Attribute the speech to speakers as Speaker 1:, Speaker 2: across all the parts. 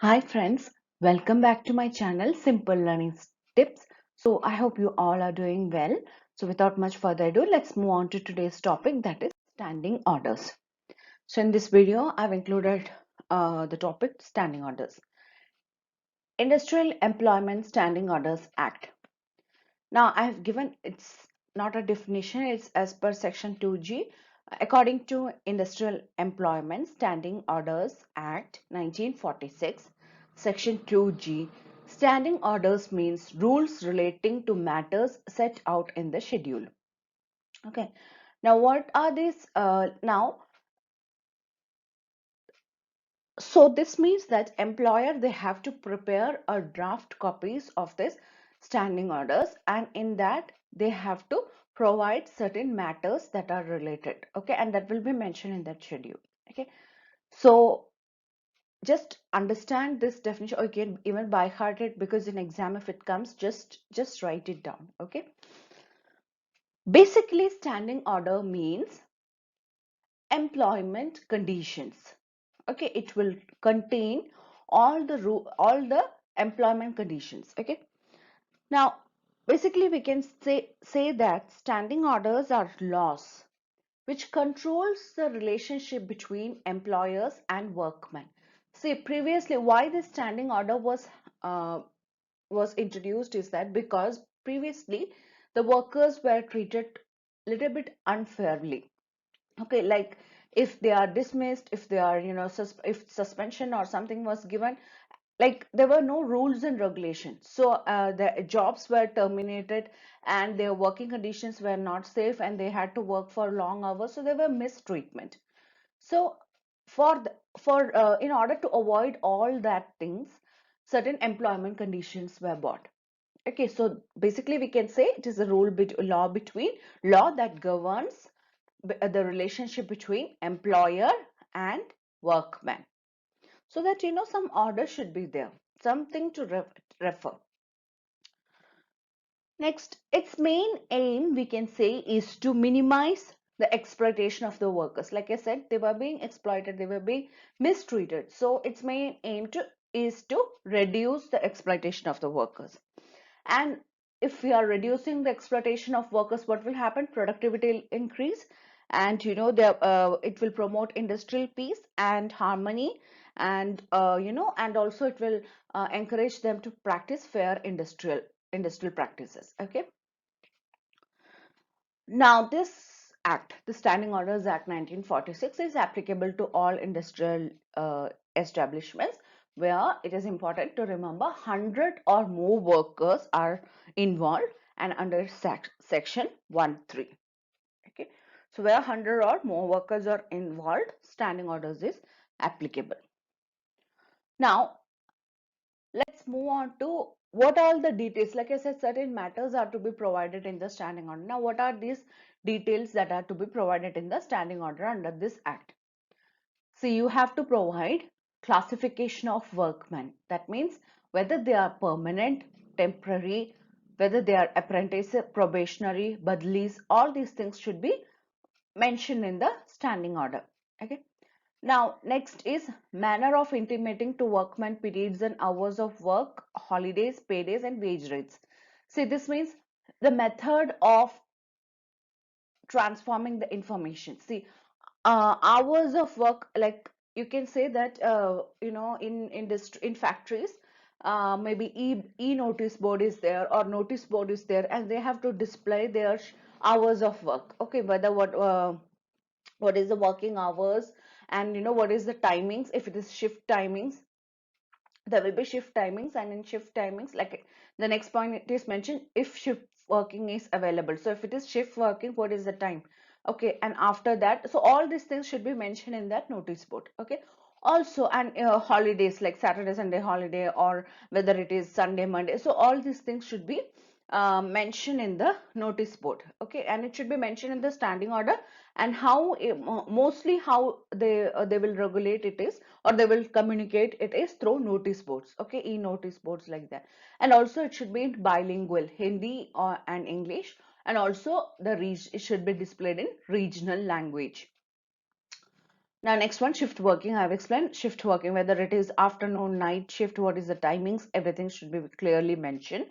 Speaker 1: Hi friends, welcome back to my channel Simple Learning Tips. So I hope you all are doing well. So without much further ado, let's move on to today's topic, that is standing orders. So in this video, I've included the topic standing orders. Industrial Employment Standing Orders Act. Now I have given, it's not a definition, it's as per section 2G. According to Industrial Employment Standing Orders Act 1946, section 2G, standing orders means rules relating to matters set out in the schedule. Okay, now what are these? So this means that employer, they have to prepare a draft copies of this standing orders, and in that they have to provide certain matters that are related. Okay, and that will be mentioned in that schedule. Okay, so just understand this definition, or you can even by heart it, because in exam if it comes, just write it down. Okay, basically standing order means employment conditions. Okay, it will contain all the employment conditions. Okay, now basically we can say that standing orders are laws which controls the relationship between employers and workmen. See, previously why this standing order uh, was introduced is that because previously the workers were treated a little bit unfairly. Okay, like if they are dismissed, if they are, if suspension or something was given, like there were no rules and regulations, so the jobs were terminated and their working conditions were not safe and they had to work for long hours, so they were mistreatment. So in order to avoid all that things, certain employment conditions were brought. Okay, so basically we can say it is a law that governs the relationship between employer and workman, so that some order should be there, something to refer. Next, its main aim, we can say, is to minimize the exploitation of the workers. Like I said, they were being exploited, they were being mistreated, so its main aim is to reduce the exploitation of the workers. And if we are reducing the exploitation of workers, what will happen? Productivity will increase, and it will promote industrial peace and harmony, and and also it will encourage them to practice fair industrial practices. Okay. Now this act, the Standing Orders Act 1946, is applicable to all industrial establishments where it is important to remember 100 or more workers are involved and under section 1(3). Okay, so where 100 or more workers are involved, standing orders is applicable. Now let's move on to what all the details. Like I said, certain matters are to be provided in the standing order. Now what are these details that are to be provided in the standing order under this act? So you have to provide classification of workmen. That means whether they are permanent, temporary, whether they are apprentice, probationary, badlis, all these things should be mentioned in the standing order. Okay. Now, next is manner of intimating to workmen periods and hours of work, holidays, paydays, and wage rates. See, this means the method of transforming the information. See, hours of work, like you can say that in factories, maybe e-notice board is there or notice board is there, and they have to display their hours of work. Okay, whether what is the working hours, and what is the timings. If it is shift timings, there will be shift timings, and in shift timings, like the next point, it is mentioned if shift working is available. So if it is shift working, what is the time? Okay, and after that, so all these things should be mentioned in that notice board. Okay, also, and holidays like Saturday, Sunday holiday, or whether it is Sunday, Monday, so all these things should be mentioned in the notice board. Okay, and it should be mentioned in the standing order, and how mostly how they will regulate it is, or they will communicate it is through notice boards. Okay, e-notice boards like that. And also it should be bilingual, Hindi and English, and also it should be displayed in regional language. Now, next one, shift working. I've explained shift working, whether it is afternoon, night shift, what is the timings, everything should be clearly mentioned.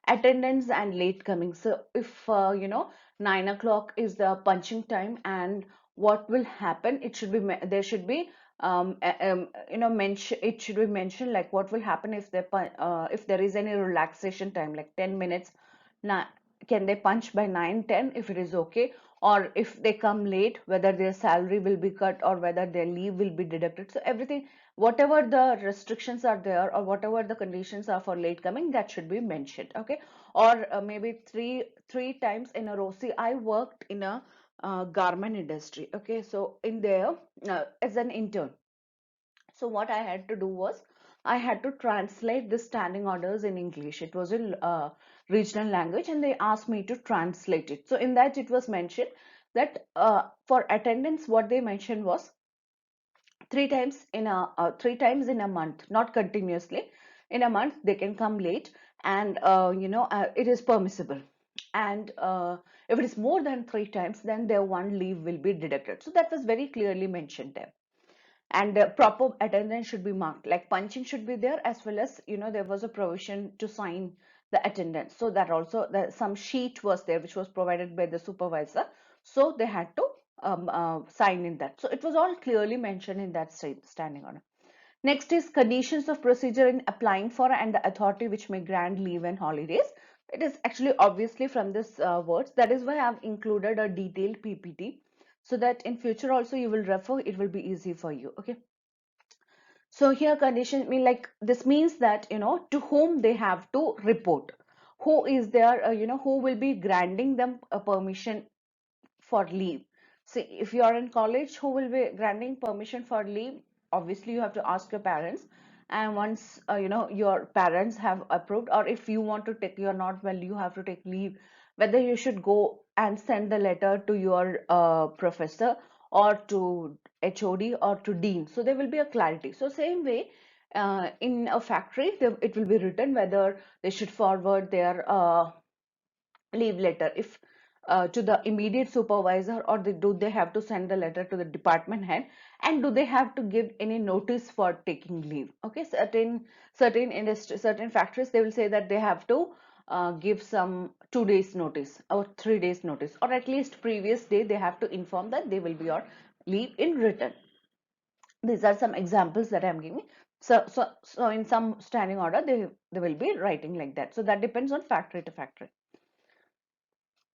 Speaker 1: Attendance and late coming. So if 9 o'clock is the punching time, and what will happen, it should be there should be mention, it should be mentioned like what will happen if there is any relaxation time like 10 minutes. Now, can they punch by 9:10 if it is okay, or if they come late, whether their salary will be cut or whether their leave will be deducted. So everything, whatever the restrictions are there or whatever the conditions are for late coming, that should be mentioned. Okay. Or maybe three times in a row. See, I worked in a garment industry. Okay. So in there, as an intern, so what I had to do was I had to translate the standing orders in English. It was in regional language, and they asked me to translate it. So in that, it was mentioned that for attendance, what they mentioned was three times in a month, not continuously. In a month, they can come late, and it is permissible. And if it is more than 3 times, then their one leave will be deducted. So that was very clearly mentioned there. And proper attendance should be marked, like punching should be there, as well as there was a provision to sign the attendance. So that also some sheet was there which was provided by the supervisor, so they had to sign in that. So it was all clearly mentioned in that standing order. Next is conditions of procedure in applying for and the authority which may grant leave and holidays. It is actually obviously from this words. That is why I have included a detailed PPT, so that in future also you will refer, it will be easy for you. Okay. So here condition mean, like this means that to whom they have to report, who is there, who will be granting them a permission for leave. See, if you are in college, who will be granting permission for leave? Obviously, you have to ask your parents. And once your parents have approved, or if you want to take, you're not well, you have to take leave. Whether you should go and send the letter to your professor, or to HOD, or to dean. So there will be a clarity. So same way, in a factory, it will be written whether they should forward their leave letter if to the immediate supervisor, or do they have to send the letter to the department head, and do they have to give any notice for taking leave. Okay, certain industry, certain factories, they will say that they have to give some 2 days notice or 3 days notice, or at least previous day they have to inform that they will be on leave in written. These are some examples that I'm giving. So in some standing order, they will be writing like that. So that depends on factory to factory.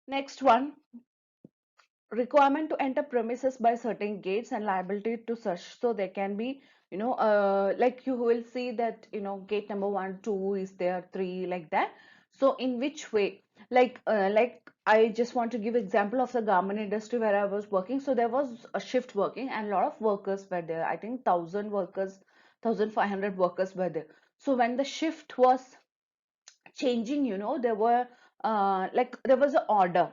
Speaker 1: Next one, requirement to enter premises by certain gates and liability to search. So there can be, like you will see that, gate number 1, 2 is there, 3, like that. So in which way, like I just want to give example of the garment industry where I was working. So there was a shift working, and a lot of workers were there. I think 1,000 workers, 1,500 workers were there. So when the shift was changing, there were like there was an order.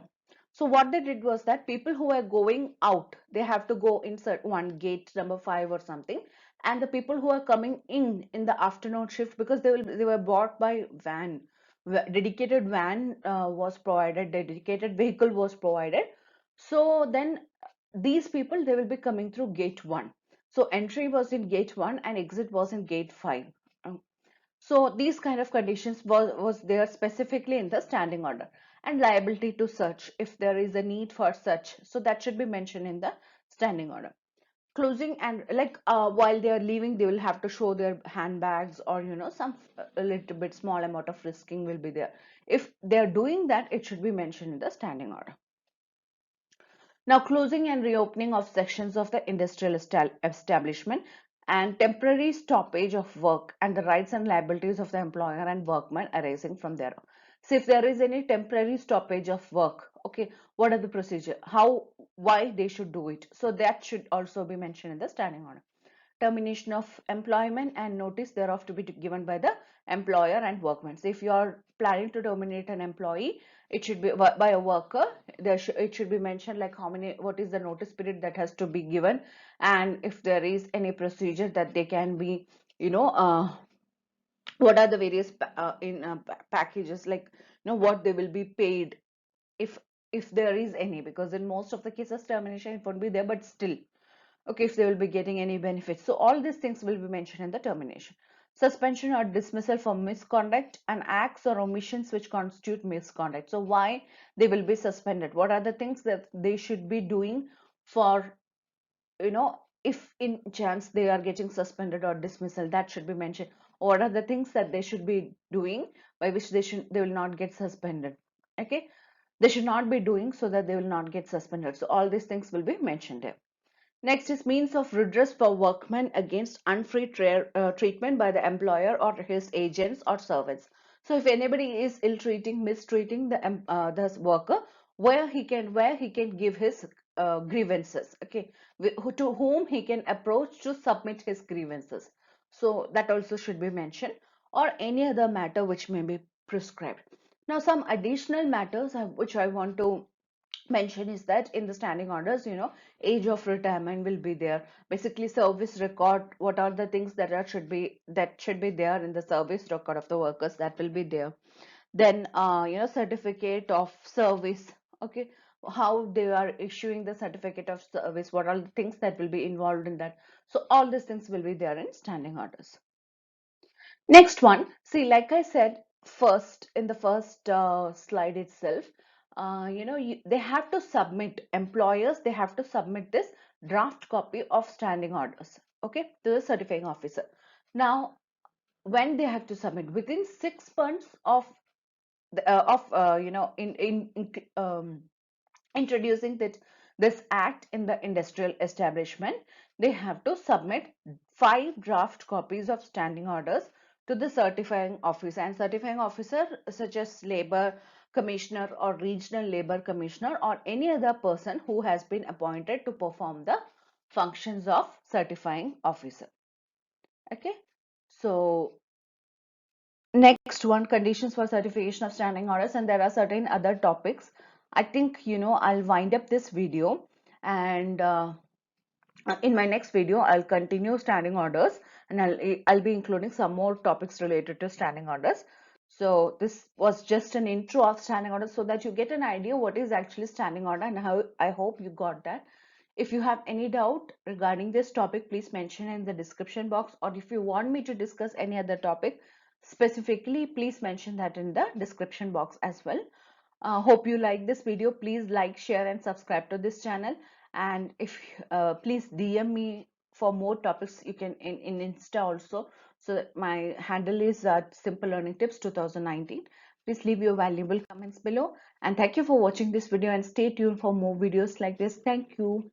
Speaker 1: So what they did was that people who were going out, they have to go insert one gate number 5 or something, and the people who are coming in the afternoon shift, because they were bought by van, dedicated van was provided, dedicated vehicle was provided. So then these people, they will be coming through gate 1. So entry was in gate 1 and exit was in gate 5. So these kind of conditions was there specifically in the standing order. And liability to search, if there is a need for such, so that should be mentioned in the standing order. Closing, and like while they are leaving, they will have to show their handbags, or some a little bit small amount of risking will be there. If they are doing that, it should be mentioned in the standing order. Now, closing and reopening of sections of the industrial establishment, and temporary stoppage of work, and the rights and liabilities of the employer and workman arising from there. So if there is any temporary stoppage of work, okay, what are the procedure? How, why they should do it? So that should also be mentioned in the standing order. Termination of employment and notice thereof to be given by the employer and workmen. So if you are planning to terminate an employee, it should be by a worker. It should be mentioned like what is the notice period that has to be given, and if there is any procedure that they can be, what are the various packages, like what they will be paid, if there is any, because in most of the cases termination it won't be there, but still. Okay, if they will be getting any benefits. So all these things will be mentioned in the termination. Suspension or dismissal for misconduct and acts or omissions which constitute misconduct. So why they will be suspended? What are the things that they should be doing for, if in chance they are getting suspended or dismissal, that should be mentioned. What are the things that they should be doing by which they will not get suspended? Okay, they should not be doing so that they will not get suspended. So all these things will be mentioned here. Next is means of redress for workmen against unfair treatment by the employer or his agents or servants. So if anybody is ill-treating, mistreating the worker, where he can give his grievances. Okay, to whom he can approach to submit his grievances. So that also should be mentioned, or any other matter which may be prescribed. Now some additional matters which I want to mention is that in the standing orders, age of retirement will be there. Basically service record, what are the things that should be there in the service record of the workers, that will be there. Then certificate of service. Okay, how they are issuing the certificate of service, what are the things that will be involved in that. So all these things will be there in standing orders. Next one, see, like I said first in the first slide itself, they have to submit, employers, they have to submit this draft copy of standing orders, okay, to the certifying officer. Now, when they have to submit within 6 months of introducing this act in the industrial establishment, they have to submit 5 draft copies of standing orders to the certifying officer, and certifying officer such as labor commissioner or regional labor commissioner or any other person who has been appointed to perform the functions of certifying officer. Okay, so next one, conditions for certification of standing orders, and there are certain other topics. I think I'll wind up this video, and in my next video I'll continue standing orders, and I'll be including some more topics related to standing orders. So this was just an intro of standing orders so that you get an idea what is actually standing order, and how I hope you got that. If you have any doubt regarding this topic, please mention in the description box, or if you want me to discuss any other topic specifically, please mention that in the description box as well. Hope you like this video. Please like, share and subscribe to this channel. And if please DM me for more topics. You can in Insta also. So my handle is Simple Learning Tips 2019. Please leave your valuable comments below. And thank you for watching this video, and stay tuned for more videos like this. Thank you.